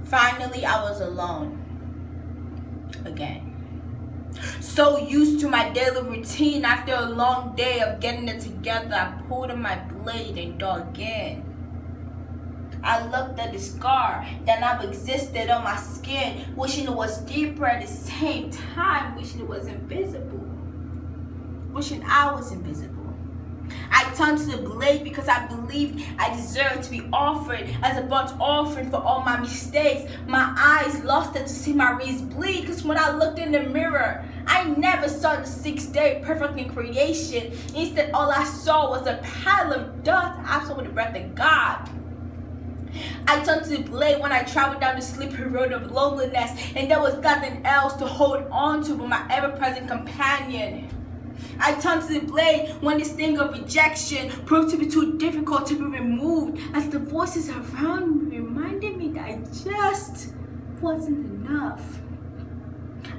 Finally, I was alone again. So used to my daily routine, after a long day of getting it together, I pulled on my blade and dug in. I looked at the scar that now existed on my skin, wishing it was deeper at the same time, wishing it was invisible, wishing I was invisible. I turned to the blade because I believed I deserved to be offered as a burnt offering for all my mistakes. My eyes lost it to see my wrist bleed, because when I looked in the mirror, I never saw the 6th-day perfect in creation. Instead, all I saw was a pile of dust absent with the breath of God. I turned to the blade when I traveled down the slippery road of loneliness, and there was nothing else to hold on to but my ever-present companion. I turned to the blade when the sting of rejection proved to be too difficult to be removed, as the voices around me reminded me that I just wasn't enough.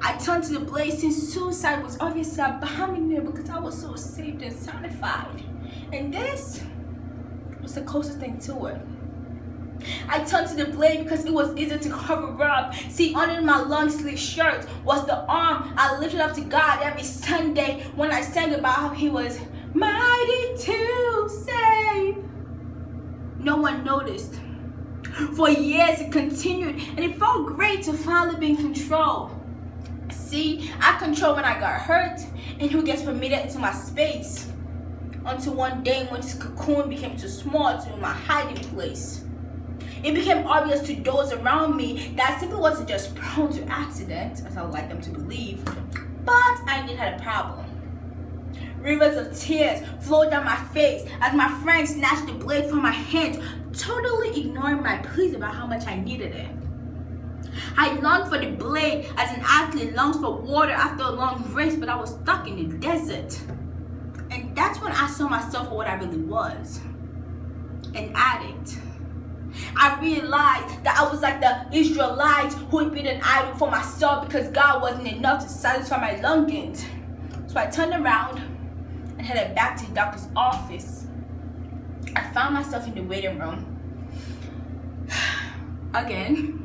I turned to the blade since suicide was obviously abounding there, because I was so saved and sanctified. And this was the closest thing to it. I turned to the blade because it was easy to cover up. See, under my long sleeve shirt was the arm I lifted up to God every Sunday when I sang about how He was mighty to save. No one noticed. For years it continued, and it felt great to finally be in control. See, I control when I got hurt and who gets permitted into my space. Until one day when this cocoon became too small to be my hiding place. It became obvious to those around me that I simply wasn't just prone to accident, as I would like them to believe, but I indeed had a problem. Rivers of tears flowed down my face as my friend snatched the blade from my hand, totally ignoring my pleas about how much I needed it. I longed for the blade as an athlete longs for water after a long race, but I was stuck in the desert. And that's when I saw myself for what I really was, an addict. I realized that I was like the Israelites who had built an idol for myself because God wasn't enough to satisfy my longings. So I turned around and headed back to the doctor's office. I found myself in the waiting room again,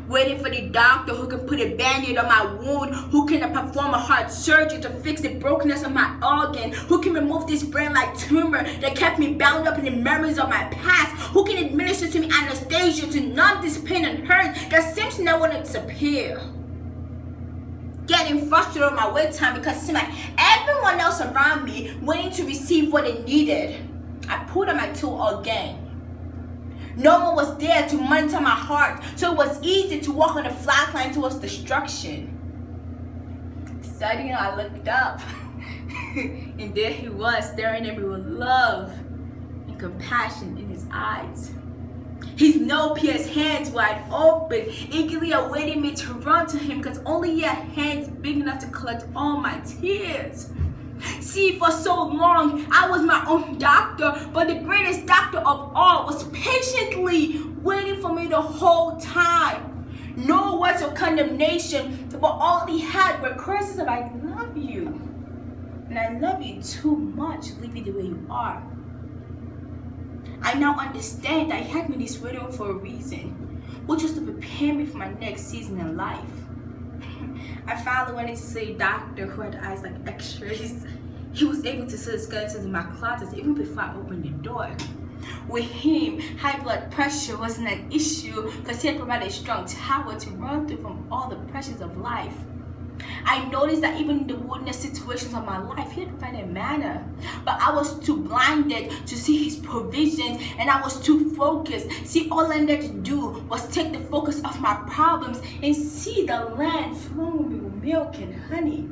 waiting for the doctor who can put a band-aid on my wound, who can perform a heart surgery to fix the brokenness of my organ, who can remove this brain-like tumor that kept me bound up in the memories of my past, who can administer to me anesthesia to numb this pain and hurt that seems to never want to disappear. Getting frustrated on my wait time because it seemed like everyone else around me waiting to receive what they needed. I pulled out my tool again. No one was there to monitor my heart, so it was easy to walk on the flat line towards destruction. Suddenly I looked up, and there he was, staring at me with love and compassion in his eyes. His no-pierced hands wide open, eagerly awaiting me to run to him, because only he had hands big enough to collect all my tears. See, for so long, I was my own doctor, but the greatest doctor of all was patiently waiting for me the whole time. No words of condemnation, but all he had were curses of "I love you," and "I love you too much, leave you the way you are." I now understand that he had me this way for a reason, which was to prepare me for my next season in life. I finally went in to see a doctor who had eyes like x-rays. He was able to see the skeletons in my closets even before I opened the door. With him, high blood pressure wasn't an issue because he had provided a strong tower to run through from all the pressures of life. I noticed that even in the wilderness situations of my life, he had provided manna. But I was too blinded to see his provisions, and I was too focused. See, all I needed to do was take the focus off my problems and see the land flowing with milk and honey.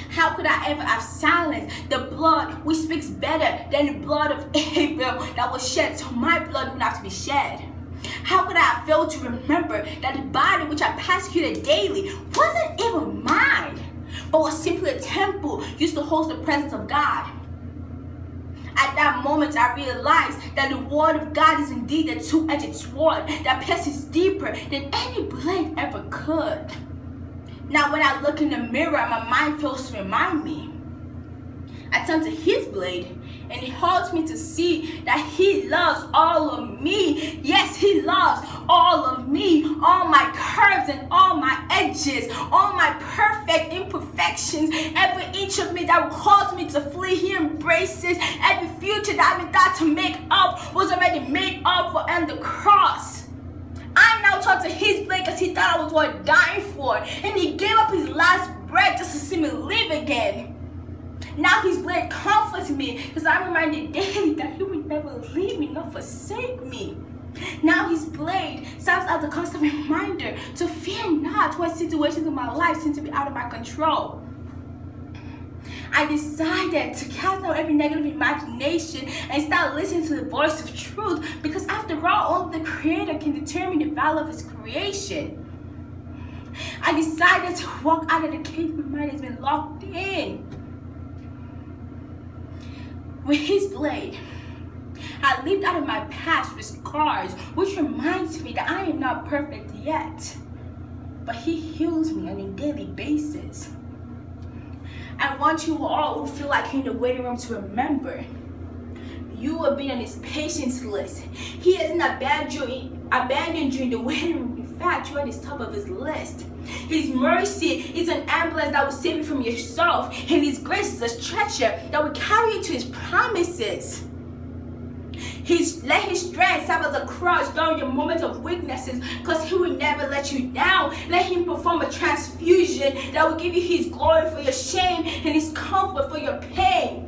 How could I ever have silenced the blood which speaks better than the blood of Abel that was shed, so my blood would have to be shed? How could I have failed to remember that the body which I persecuted daily wasn't even mine, but was simply a temple used to host the presence of God? At that moment, I realized that the word of God is indeed a two-edged sword that pierces deeper than any blade ever could. Now, when I look in the mirror, my mind fails to remind me. I turn to his blade, and it helps me to see that he loves all of me. Yes, he loves all of me. all my curves and all my edges, all my perfect imperfections, every inch of me that would cause me to flee, he embraces. Every future that I've been thought to make up was already made up for on the cross. I'm now taught to his blood because he thought I was worth dying for, and he gave up his last breath just to see me live again. Now his blood comforts me because I'm reminded daily that he would never leave me nor forsake me. Now his blade serves as a constant reminder to fear not when situations in my life seem to be out of my control. I decided to cast out every negative imagination and start listening to the voice of truth, because after all, only the Creator can determine the value of his creation. I decided to walk out of the cage my mind has been locked in. With his blade, I leaped out of my past with scars, which reminds me that I am not perfect yet, but he heals me on a daily basis. I want you all who feel like you're in the waiting room to remember, you have been on his patience list. He hasn't abandoned you in the waiting room. In fact, you're at the top of his list. His mercy is an ambulance that will save you from yourself, and his grace is a stretcher that will carry you to his promises. Let his strength serve as a crutch during your moments of weaknesses, because he will never let you down. Let him perform a transfusion that will give you his glory for your shame and his comfort for your pain.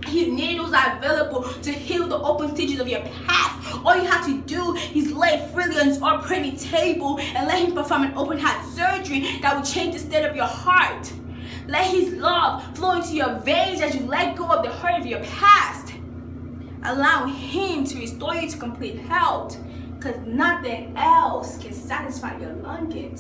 His needles are available to heal the open stitches of your past. All you have to do is lay freely on his operating table and let him perform an open heart surgery that will change the state of your heart. Let his love flow into your veins as you let go of the hurt of your past. Allow him to restore you to complete health, because nothing else can satisfy your longing.